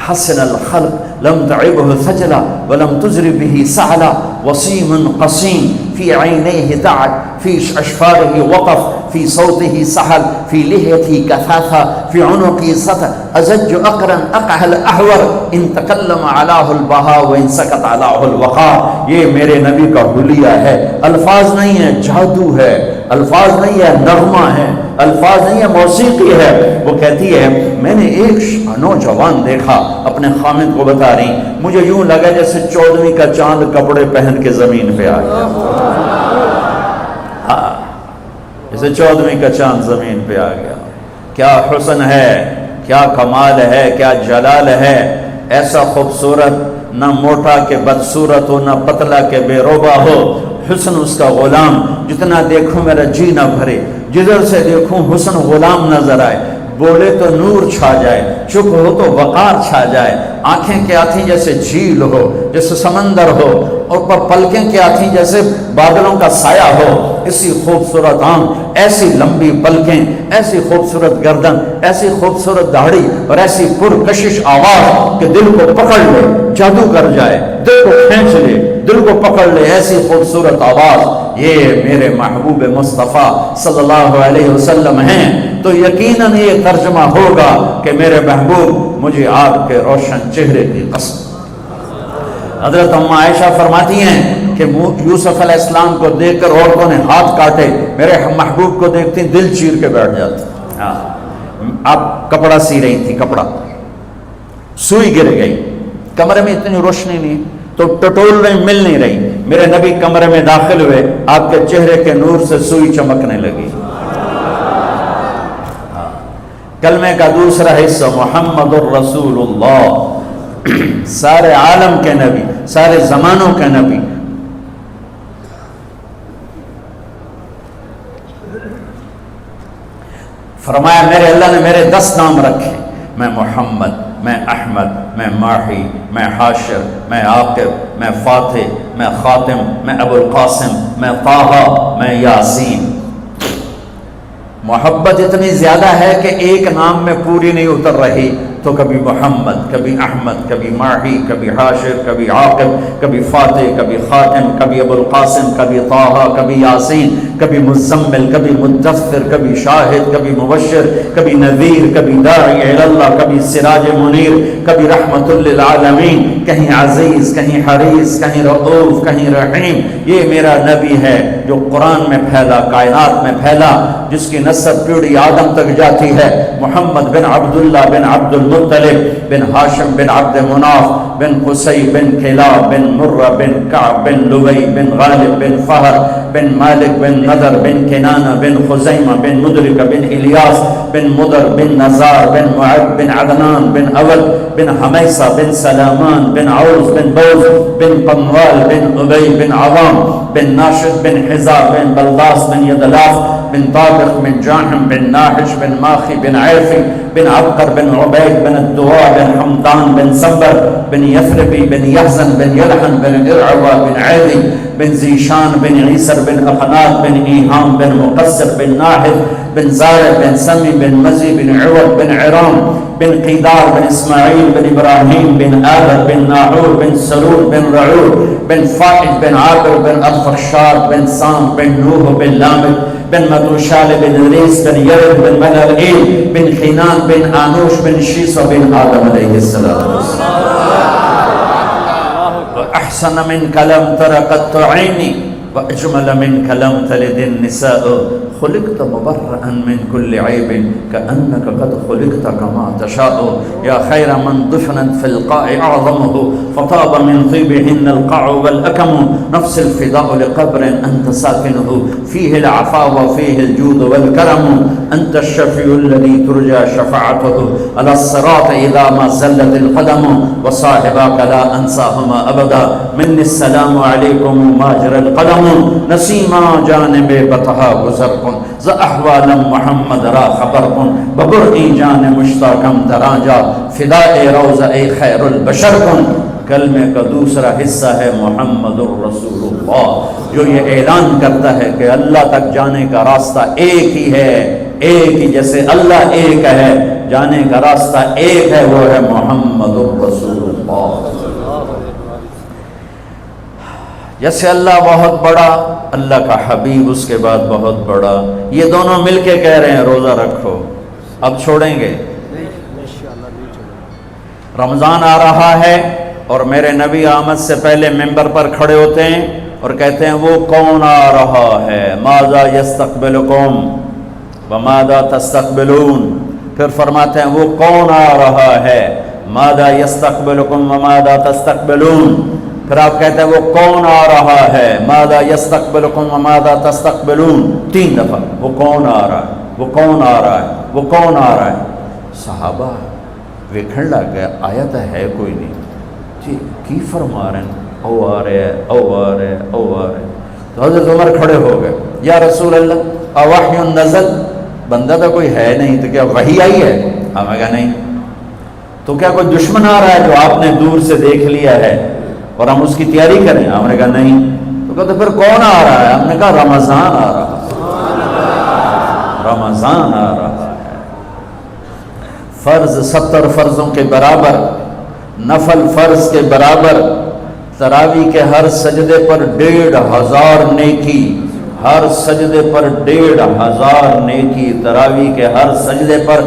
حسن الخلق لم تعبه ثجلا ولم تزر به سعلا وسيم قصيم في عينيه دعك في أشفاره وقف في صوته سحل في لحيته كثافة في عنقه سطر أزج أقرن أقح الأحور إن تكلم علاه البهاء وإن سكت علاه الوقار. یہ میرے نبی کا حلیہ ہے, الفاظ نہیں ہے, جادو ہے, الفاظ نہیں ہے, نغمہ ہے, الفاظ نہیں ہے, موسیقی ہے. وہ کہتی ہے میں نے ایک نوجوان دیکھا, اپنے خامد کو بتا رہی, مجھے یوں لگا جیسے 14ویں کا چاند کپڑے پہن کے زمین پہ آ گیا. جیسے 14ویں کا چاند زمین پہ آ گیا. کیا حسن ہے, کیا کمال ہے, کیا جلال ہے. ایسا خوبصورت, نہ موٹا کہ بدصورت ہو, نہ پتلا کہ بے روبا ہو. حسن اس کا غلام, جتنا دیکھوں میرا جی نہ بھرے, جدھر سے دیکھوں حسن غلام نظر آئے. بولے تو نور چھا جائے, چپ ہو تو وقار چھا جائے. آنکھیں کیا تھیں جیسے جھیل ہو, جیسے سمندر ہو, اور پر پلکیں کیا تھیں جیسے بادلوں کا سایہ ہو. اسی خوبصورت آنکھ, ایسی لمبی پلکیں, ایسی خوبصورت گردن, ایسی خوبصورت داڑھی, اور ایسی پرکشش آواز کہ دل کو پکڑ لے, جادو کر جائے, دل کو کھینچ لے, دل کو پکڑ لے. ایسی خوبصورت آواز یہ میرے محبوب مصطفیٰ صلی اللہ علیہ وسلم ہیں. تو یقیناً یہ ترجمہ ہوگا کہ میرے محبوب مجھے آپ کے روشن چہرے کی قسم. حضرت ام عائشہ فرماتی ہیں کہ یوسف علیہ السلام کو دیکھ کر عورتوں نے ہاتھ کاٹے, میرے محبوب کو دیکھتی دل چیر کے بیٹھ جاتے. آپ کپڑا سی رہی تھی, کپڑا سوئی گر گئی، کمرے میں اتنی روشنی نہیں تو ٹٹول رہی، مل نہیں رہی، میرے نبی کمرے میں داخل ہوئے، آپ کے چہرے کے نور سے سوئی چمکنے لگی۔ کلمے کا دوسرا حصہ محمد الرسول اللہ، سارے عالم کے نبی، سارے زمانوں کے نبی۔ فرمایا میرے اللہ نے میرے 10 نام رکھے، میں محمد، میں احمد، میں ماحی، میں حاشر، میں عاقب، میں فاتح، میں خاتم، میں ابو القاسم، میں طٰہٰ، میں یاسین۔ محبت اتنی زیادہ ہے کہ ایک نام میں پوری نہیں اتر رہی، تو کبھی محمد، کبھی احمد، کبھی ماحی، کبھی حاشر، کبھی عاقب، کبھی فاتح، کبھی خاتم، کبھی ابو القاسم، کبھی طٰہٰ، کبھی یاسین، کبھی مزمل، کبھی مدثر، کبھی شاہد، کبھی مبشر، کبھی نذیر، کبھی داعی الی اللہ، کبھی سراج منیر، کبھی رحمت للعالمین، کہیں عزیز، کہیں حریص، کہیں رؤوف، کہیں رحیم۔ یہ میرا نبی ہے جو قرآن میں پھیلا، کائنات میں پھیلا، جس کی نسب پیڑھی آدم تک جاتی ہے۔ محمد بن عبداللہ بن عبد المطلب بن ہاشم بن عبد مناف بن قصی بن کلاب بن مرہ بن کعب بن لبی بن غالب بن فہر بن مالک بن نضر بن کنانہ بن خزیمہ بن مدرکہ بن الیاس بن مدر بن نزار بن معد بن عدنان بن اول بن حمیسہ بن سلامان بن عوز بن بوز بن قموال بن ابی بن عوام بن ناشد بن حزار بن بلداس بن یدلاف بن طابق بن جاحم بن ناحش بن ماخی بن عیفی بن عبقر بن عبید بن الدواء بن حمدان بن صبر بن یثربی بن یحزن بن یلحن بن ارعوا بن عیدی بن زیشان بن عیسر بن اقنات بن ایہام بن مقصر بن ناحد بن زارب بن سمی بن مزی بن عوض بن عرام بن قیدار بن اسماعیل بن ابراہیم بن آدر بن ناحور بن سرور بن رعور بن فائد بن عابر بن ارفخشاد بن سام بن نوح بن لامد بن متوشال بن ریس بن یرد بن ملعیل بن خینان بن آنوش بن شیس بن آدم علیہ السلام۔ احسن من کلم ترقت عینی واجمل من کلم تلد النساء خلقت مبرئا من كل عيب كأنك قد خلقت كما تشاء يا خير من دفنت في القاع أعظمه فطاب من طيبهن القاع والأكم نفس الفداء لقبر أنت ساكنه فيه العفاء وفيه الجود والكرم أنت الشفيع الذي ترجى شفاعته على الصراط إذا ما زلت القدم وصاحبك لا أنساهما أبدا مني السلام عليكم ماجر القدم نسيما جانب بطها گزر کن ز احوال محمد را خبر کن ببرئی جان مشتاقم درانجا فدائے روضہ اے خیر البشر کن۔ کلمے کا دوسرا حصہ ہے محمد الرسول اللہ، جو یہ اعلان کرتا ہے کہ اللہ تک جانے کا راستہ ایک ہی ہے، ایک ہی، جیسے اللہ ایک ہے جانے کا راستہ ایک ہے، وہ ہے محمد الرسول اللہ۔ جیسے اللہ بہت بڑا، اللہ کا حبیب اس کے بعد بہت بڑا، یہ دونوں مل کے کہہ رہے ہیں روزہ رکھو۔ اب چھوڑیں گے؟ رمضان آ رہا ہے اور میرے نبی آمد سے پہلے ممبر پر کھڑے ہوتے ہیں اور کہتے ہیں وہ کون آ رہا ہے، ماذا یستقبلکم وماذا تستقبلون، پھر فرماتے ہیں وہ کون آ رہا ہے، ماذا یستقبلکم وماذا تستقبلون، پھر آپ کہتے ہیں وہ کون آ رہا ہے، ماذا یستقبلکم وماذا تستقبلون، 3 دفعہ وہ کون آ رہا ہے، وہ کون آ رہا ہے، وہ کون آ رہا ہے۔ صحابہ ویکھن لگ گئے آیت ہے کوئی نہیں جی کی فرما رہے ہیں، او آ رہے ہیں، او آ رہے ہیں، او آ رہے ہیں۔ تو حضرت عمر کھڑے ہو گئے، یا رسول اللہ اوحی نزل، بندہ تو کوئی ہے نہیں، تو کیا وحی آئی ہے؟ ہمیں کہا نہیں۔ تو کیا کوئی دشمن آ رہا ہے جو آپ نے دور سے دیکھ لیا ہے اور ہم اس کی تیاری کریں؟ ہم نے کہا نہیں۔ تو کہتے پھر کون آ رہا ہے؟ ہم نے کہا رمضان آ رہا ہے، رمضان آ رہا ہے۔ فرض 70 فرضوں کے برابر، نفل فرض کے برابر، تراویح کے ہر سجدے پر 1500 نیکی، ہر سجدے پر 1500 نیکی، تراویح کے ہر سجدے پر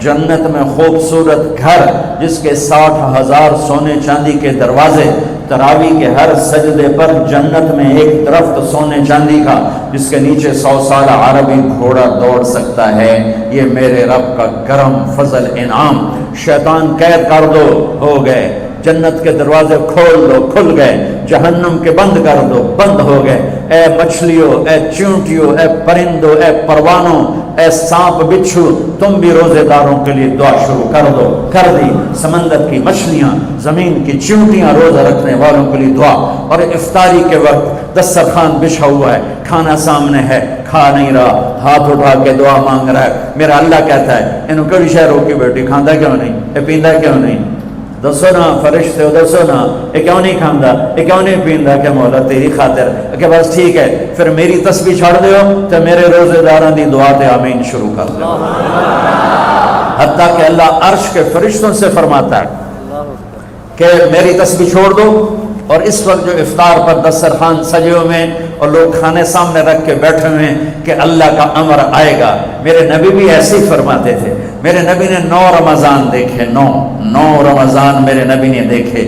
جنت میں خوبصورت گھر جس کے 60,000 سونے چاندی کے دروازے، تراوی کے ہر سجدے پر جنت میں ایک درخت سونے چاندی کا جس کے نیچے 100 سالہ عربی گھوڑا دوڑ سکتا ہے. یہ میرے رب کا کرم فضل انعام. شیطان قید کر دو، ہو گئے. جنت کے دروازے کھول دو، کھل گئے. جہنم کے بند کر دو، بند ہو گئے. اے مچھلیوں، اے چونٹیوں، اے پرندوں، اے پروانوں، اے سانپ بچھو، تم بھی روزے داروں کے لیے دعا شروع کر دو. کر دی. سمندر کی مچھلیاں، زمین کی چونٹیاں روزہ رکھنے والوں کے لیے دعا. اور افطاری کے وقت دسترخوان بچھا ہوا ہے، کھانا سامنے ہے، کھا نہیں رہا، ہاتھ اٹھا کے دعا مانگ رہا ہے. میرا اللہ کہتا ہے انہوں کڑی شہ روکی بیٹھی، کھاندہ کیوں نہیں، اے پیندہ کیوں نہیں؟ دسو نا فرشتے ہو، دسو نا یہ کیوں نہیں کھاندا، یہ کیوں نہیں پیندا؟ کہ مولا تیری خاطر. کہ بس ٹھیک ہے، پھر میری تسبیح چھڑ دیو تو میرے روزے داراں دی دعا تے آمین شروع کر دو. حتیٰ کہ اللہ عرش کے فرشتوں سے فرماتا ہے کہ میری تسبیح چھوڑ دو. اور اس وقت جو افطار پر دسترخوان سجے ہوئے ہیں اور لوگ کھانے سامنے رکھ کے بیٹھے ہوئے ہیں کہ اللہ کا امر آئے گا. میرے نبی بھی ایسے ہی فرماتے تھے. میرے نبی نے 9 رمضان دیکھے، 9 رمضان میرے نبی نے دیکھے.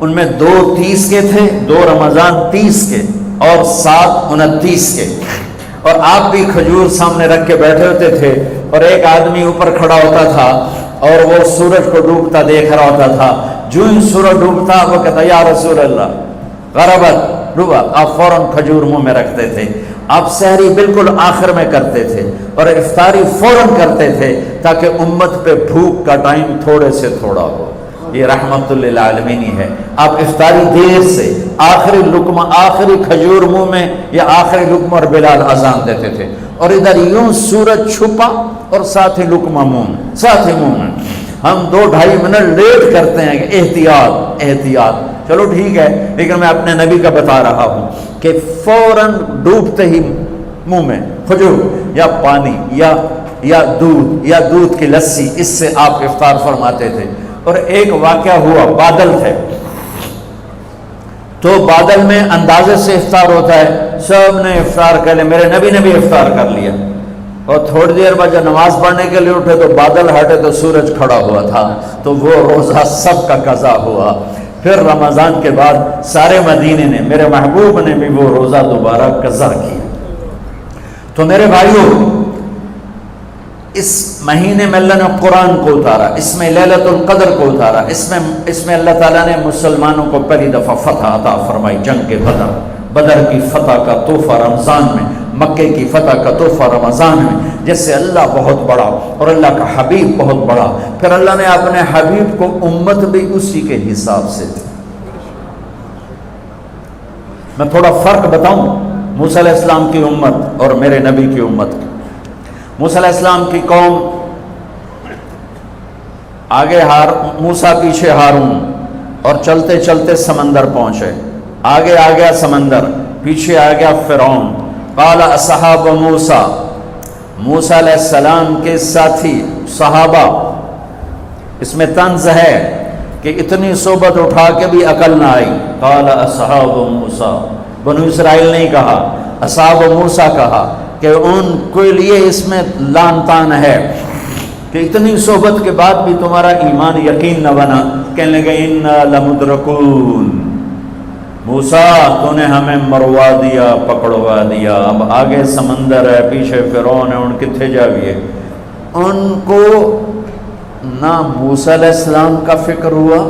ان میں 2 30 کے تھے، 2 رمضان 30 کے اور 7 29 کے. اور آپ بھی کھجور سامنے رکھ کے بیٹھے ہوتے تھے اور ایک آدمی اوپر کھڑا ہوتا تھا اور وہ سورج کو ڈوبتا دیکھ رہا ہوتا تھا. جو ہی سورج ڈوبتا وہ کہتا یا رسول اللہ غربت ڈوبا، آپ فوراً کھجور منہ میں رکھتے تھے. آپ سحری بالکل آخر میں کرتے تھے اور افطاری فوراً کرتے تھے تاکہ امت پہ بھوک کا ٹائم تھوڑے سے تھوڑا ہو. یہ رحمت للعالمین ہی ہے. آپ افطاری دیر سے، آخری لقمہ، آخری کھجور منہ میں یا آخری لقمہ اور بلال اذان دیتے تھے. اور ادھر یوں سورج چھپا اور ساتھ ہی لقمہ منہ میں، ساتھ ہی منہ میں. ہم 2-2.5 منٹ لیٹ کرتے ہیں کہ احتیاط احتیاط. چلو ٹھیک ہے، لیکن میں اپنے نبی کا بتا رہا ہوں کہ فوراً ڈوبتے ہی منہ میں کھجور یا پانی یا دودھ کی لسی، اس سے آپ افطار فرماتے تھے. اور ایک واقعہ ہوا، بادل تھے تو بادل میں اندازے سے افطار ہوتا ہے. سب نے افطار کر لیا، میرے نبی نے بھی افطار کر لیا. اور تھوڑی دیر بعد جب نماز پڑھنے کے لیے اٹھے تو بادل ہٹے تو سورج کھڑا ہوا تھا. تو وہ روزہ سب کا قضا ہوا. پھر رمضان کے بعد سارے مدینے نے، میرے محبوب نے بھی وہ روزہ دوبارہ قضا کیا. تو میرے بھائیوں، اس مہینے میں اللہ نے قرآن کو اتارا، اس میں لیلۃ القدر کو اتارا، اس میں اللہ تعالیٰ نے مسلمانوں کو پہلی دفعہ فتح عطا فرمائی. جنگ کے بدر کی فتح کا تحفہ رمضان میں، مکے کی فتح کا تحفہ رمضان میں، جس سے اللہ بہت بڑا اور اللہ کا حبیب بہت بڑا. پھر اللہ نے اپنے حبیب کو امت بھی اسی کے حساب سے دی. میں تھوڑا فرق بتاؤں موسیٰ علیہ السلام کی امت اور میرے نبی کی امت کی. موسیٰ علیہ السلام کی قوم آگے موسیٰ پیچھے ہارون، اور چلتے چلتے سمندر پہنچے. آگے آ گیا سمندر، پیچھے آ گیا فرعون. قال اصحاب موسیٰ، موسیٰ علیہ السلام کے ساتھی صحابہ. اس میں طنز ہے کہ اتنی صحبت اٹھا کے بھی عقل نہ آئی. قال اصحاب موسیٰ، بنو اسرائیل نہیں کہا، اصحاب موسیٰ کہا کہ ان کے لیے اس میں لان تان ہے کہ اتنی صحبت کے بعد بھی تمہارا ایمان یقین نہ بنا. کہنے لگے انا لمدرکون، موسیٰ تو نے ہمیں مروا دیا، پکڑوا دیا. اب آگے سمندر ہے، پیچھے فرعون ہے، ان کتنے جاویے. ان کو نہ موسیٰ علیہ السلام کا فکر ہوا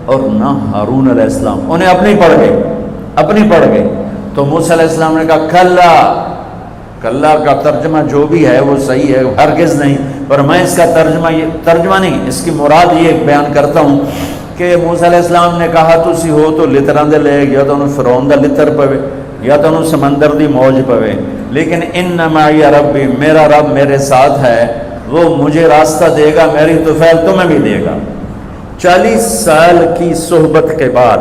اور نہ ہارون علیہ السلام. انہیں اپنی پڑ گئے. تو موسیٰ علیہ السلام نے کہا کلا کا ترجمہ جو بھی ہے وہ صحیح ہے، ہرگز نہیں. پر میں اس کا ترجمہ نہیں، اس کی مراد یہ بیان کرتا ہوں کہ موسیٰ علیہ السلام نے کہا تسی ہو تو لتراں دے لے، یا تو انہوں فرعون دا لتر پوے یا تو انہوں سمندر دی موج پوے. لیکن ان معی ربی، میرا رب میرے ساتھ ہے، وہ مجھے راستہ دے گا، میری طفیل تمہیں بھی دے گا. 40 سال کی صحبت کے بعد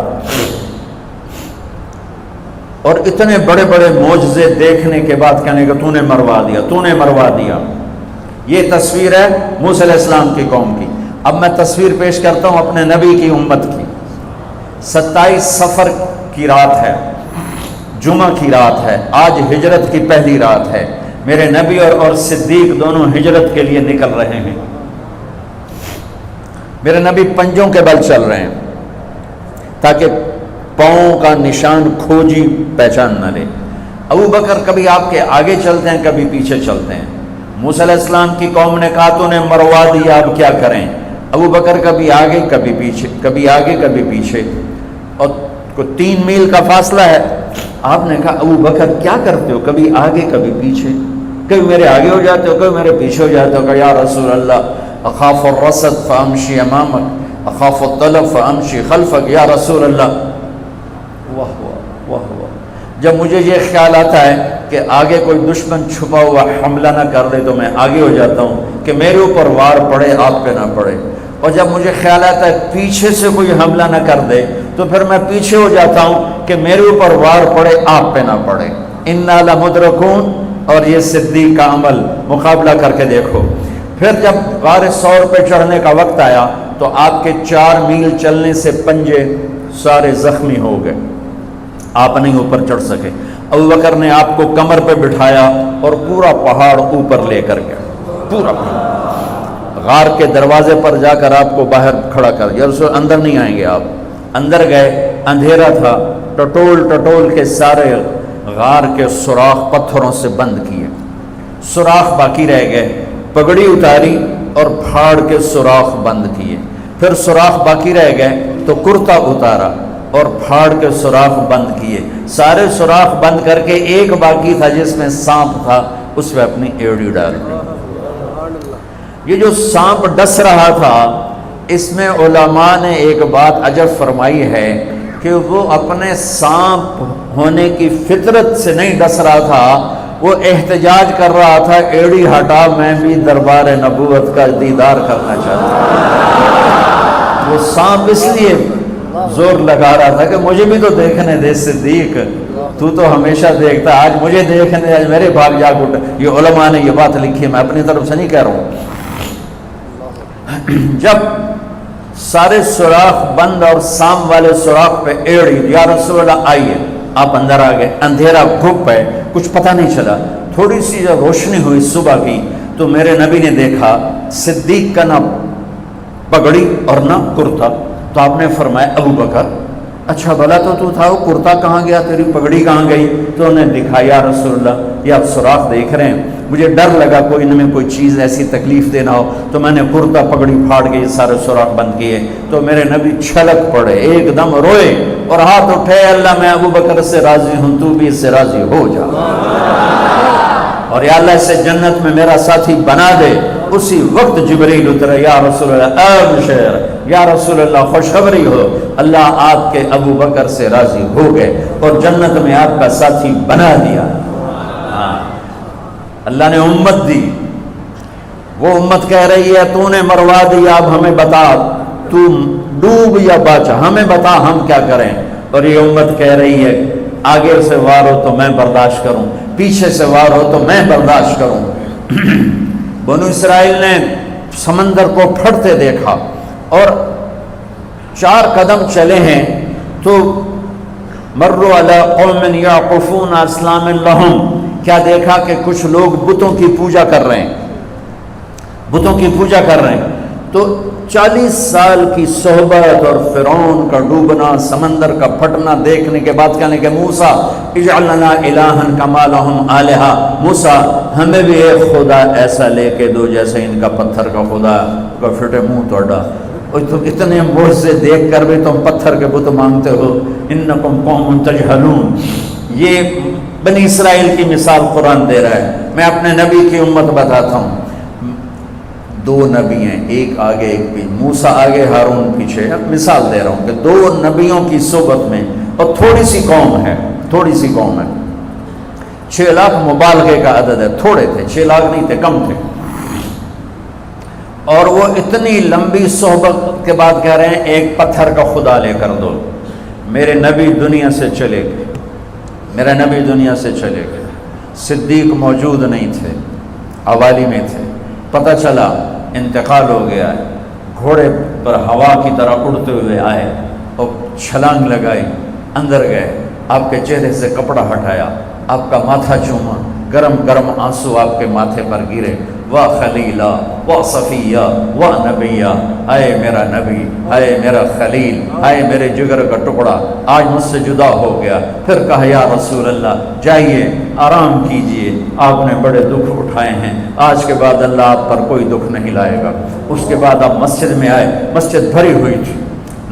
اور اتنے بڑے بڑے معجزے دیکھنے کے بعد کہنے کہ تو نے مروا دیا. یہ تصویر ہے موسیٰ علیہ السلام کی قوم کی. اب میں تصویر پیش کرتا ہوں اپنے نبی کی امت کی. 27 صفر کی رات ہے، جمعہ کی رات ہے، آج ہجرت کی پہلی رات ہے. میرے نبی اور صدیق دونوں ہجرت کے لیے نکل رہے ہیں. میرے نبی پنجوں کے بل چل رہے ہیں تاکہ پاؤں کا نشان کھوجی پہچان نہ لے۔ ابو بکر کبھی آپ کے آگے چلتے ہیں، کبھی پیچھے چلتے ہیں۔ موسیٰ علیہ السلام کی قوم نے کہا تو نے مروا دیا، اب کیا کریں؟ ابو بکر کبھی آگے کبھی پیچھے، کبھی آگے کبھی پیچھے، اور کوئی 3 میل کا فاصلہ ہے۔ آپ نے کہا ابو بکر کیا کرتے ہو؟ کبھی آگے کبھی پیچھے، کبھی میرے آگے ہو جاتے ہو، کبھی میرے پیچھے ہو جاتے ہو۔ کہ یا رسول اللہ اخاف الرصد فامشی امامک اخاف الطلب فامشی خلفک، یا رسول اللہ۔ واہ واہ واہ واہ، جب مجھے یہ خیال آتا ہے کہ آگے کوئی دشمن چھپا ہوا حملہ نہ کر لے تو میں آگے ہو جاتا ہوں کہ میرے اوپر وار پڑے، آپ پہ نہ پڑے، اور جب مجھے خیال آتا ہے پیچھے سے کوئی حملہ نہ کر دے تو پھر میں پیچھے ہو جاتا ہوں کہ میرے اوپر وار پڑے، آپ پہ نہ پڑے۔ انا لمدرکون، اور یہ صدیق کا عمل مقابلہ کر کے دیکھو۔ پھر جب غار ثور پہ چڑھنے کا وقت آیا تو آپ کے 4 میل چلنے سے پنجے سارے زخمی ہو گئے، آپ نہیں اوپر چڑھ سکے۔ ابو بکر نے آپ کو کمر پہ بٹھایا اور پورا پہاڑ اوپر لے کر گیا، پورا پہاڑ۔ غار کے دروازے پر جا کر آپ کو باہر کھڑا کر دیا، رسول اندر نہیں آئیں گے آپ۔ اندر گئے، اندھیرا تھا، ٹٹول کے سارے غار کے سوراخ پتھروں سے بند کیے، سوراخ باقی رہ گئے۔ پگڑی اتاری اور پھاڑ کے سوراخ بند کیے، پھر سوراخ باقی رہ گئے تو کرتا اتارا اور پھاڑ کے سوراخ بند کیے، سارے سوراخ بند کر کے ایک باقی تھا جس میں سانپ تھا، اس میں اپنی ایڑی ڈال دی۔ یہ جو سانپ ڈس رہا تھا، اس میں علماء نے ایک بات عجب فرمائی ہے کہ وہ اپنے سانپ ہونے کی فطرت سے نہیں ڈس رہا تھا، وہ احتجاج کر رہا تھا ایڑی ہٹا، میں بھی دربار نبوت کا دیدار کرنا چاہتا ہوں۔ وہ سانپ اس لیے زور لگا رہا تھا کہ مجھے بھی تو دیکھنے دے صدیق، تو ہمیشہ دیکھتا، آج مجھے دیکھنے، آج میرے بھاگ جاگ اٹھے۔ یہ علماء نے یہ بات لکھی ہے، میں اپنی طرف سے نہیں کہہ رہا ہوں۔ جب سارے سوراخ بند اور سام والے سوراخ پہ ایڑی، یا رسول اللہ آئیے، آپ اندر آ گئے۔ اندھیرا گھپ ہے، کچھ پتہ نہیں چلا۔ تھوڑی سی جب روشنی ہوئی صبح کی تو میرے نبی نے دیکھا صدیق کا نہ پگڑی اور نہ کرتا، تو آپ نے فرمایا ابو بکر اچھا بھلا تو تھا، وہ کرتا کہاں گیا، تیری پگڑی کہاں گئی؟ تو انہوں نے دکھایا یا رسول اللہ یہ آپ سوراخ دیکھ رہے ہیں، مجھے ڈر لگا کوئی ان میں کوئی چیز ایسی تکلیف دینا ہو، تو میں نے کرتا پگڑی پھاڑ کے یہ سارے سوراخ بند کیے۔ تو میرے نبی چھلک پڑے، ایک دم روئے اور ہاتھ اٹھے، اللہ میں ابو بکر سے راضی ہوں، تو بھی اس سے راضی ہو جا، اور یا اللہ اسے جنت میں میرا ساتھی بنا دے۔ اسی وقت جبریل اترے، یا رسول اللہ ابشر، یا رسول اللہ خوشخبری ہو، اللہ آپ کے ابو بکر سے راضی ہو گئے اور جنت میں آپ کا ساتھی بنا دیا۔ اللہ نے امت دی، وہ امت کہہ رہی ہے تو نے مروا دیا، اب ہمیں بتا تو ڈوب یا بچا، ہمیں بتا ہم کیا کریں۔ اور یہ امت کہہ رہی ہے آگے سے وار ہو تو میں برداشت کروں، پیچھے سے وار ہو تو میں برداشت کروں۔ بنو اسرائیل نے سمندر کو پھٹتے دیکھا اور 4 قدم چلے ہیں تو مروا علی قوم یعقفون اصنام لہم، کیا دیکھا کہ کچھ لوگ بتوں کی پوجا کر رہے ہیں، بتوں کی پوجا کر رہے ہیں۔ تو 40 سال کی صحبت اور فرعون کا ڈوبنا، سمندر کا پھٹنا دیکھنے کے بعد کہنے کہ موسیٰ اجعل لنا الہا کما لہم آلہہ، موسیٰ ہمیں بھی ایک خدا ایسا لے کے دو جیسے ان کا پتھر کا خدا کا پھٹے منہ توڑا، اور تم اتنے معجزے دیکھ کر بھی تم پتھر کے بت مانگتے ہو، انکم قوم تجہلون۔ یہ بنی اسرائیل کی مثال قرآن دے رہا ہے۔ میں اپنے نبی کی امت بتاتا ہوں، 2 نبی ہیں، ایک آگے ایک پیچھے، موسیٰ آگے ہارون پیچھے۔ اب مثال دے رہا ہوں کہ 2 نبیوں کی صحبت میں، اور تھوڑی سی قوم ہے، تھوڑی سی قوم ہے، 6 لاکھ مبالغے کا عدد ہے، تھوڑے تھے، 6 لاکھ نہیں تھے، کم تھے، اور وہ اتنی لمبی صحبت کے بعد کہہ رہے ہیں ایک پتھر کا خدا لے کر دو۔ میرے نبی دنیا سے چلے گئے، میرا نبی دنیا سے چلے گئے، صدیق موجود نہیں تھے، حوالی میں تھے، پتہ چلا انتقال ہو گیا ہے، گھوڑے پر ہوا کی طرح اڑتے ہوئے آئے اور چھلانگ لگائی، اندر گئے، آپ کے چہرے سے کپڑا ہٹایا، آپ کا ماتھا چوما، گرم گرم آنسو آپ کے ماتھے پر گرے، و خلیلا و صفیہ و نبیہ، اے میرا نبی، اے میرا خلیل، اے میرے جگر کا ٹکڑا، آج مجھ سے جدا ہو گیا۔ پھر کہا یا رسول اللہ جائیے آرام کیجئے، آپ نے بڑے دکھ اٹھائے ہیں، آج کے بعد اللہ آپ پر کوئی دکھ نہیں لائے گا۔ اس کے بعد آپ مسجد میں آئے، مسجد بھری ہوئی تھی،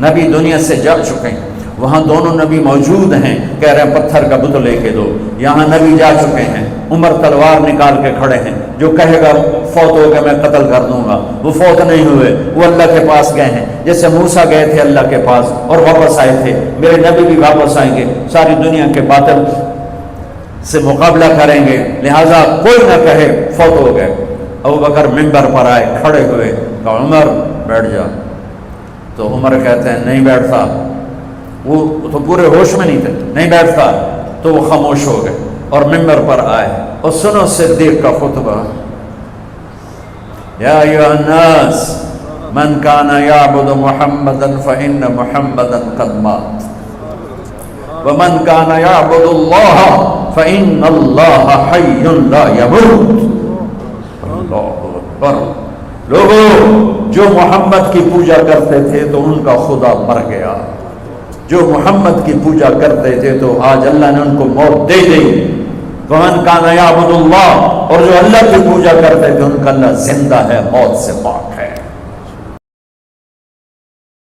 نبی دنیا سے جا چکے ہیں، وہاں دونوں نبی موجود ہیں، کہہ رہے ہیں پتھر کا بت لے کے دو، یہاں نبی جا چکے ہیں، عمر تلوار نکال کے کھڑے ہیں، جو کہے گا فوت ہو گیا میں قتل کر دوں گا، وہ فوت نہیں ہوئے، وہ اللہ کے پاس گئے ہیں، جیسے موسیٰ گئے تھے اللہ کے پاس اور واپس آئے تھے، میرے نبی بھی واپس آئیں گے، ساری دنیا کے باطل سے مقابلہ کریں گے، لہٰذا کوئی نہ کہے فوت ہو گئے۔ ابو بکر منبر پر آئے، کھڑے ہوئے، کہا عمر بیٹھ جا، تو عمر کہتے ہیں نہیں بیٹھتا، وہ تو پورے ہوش میں نہیں تھے، نہیں بیٹھتا، تو وہ خاموش ہو گئے اور منبر پر آئے اور سنو صدیق کا خطبہ، یا ایھا الناس من کان یعبد محمدا فإن محمدا قد مات ومن کان یعبد اللہ فإن اللہ حی لا یموت۔ اللہ اکبر، لوگوں جو محمد کی پوجا کرتے تھے تو ان کا خدا مر گیا، جو محمد کی پوجا کرتے تھے تو آج اللہ نے ان کو موت دے دی۔ ومن کان یعبد اللہ، اور جو اللہ کی پوجا کرتے تھے ان کا اللہ زندہ ہے، موت سے پاک۔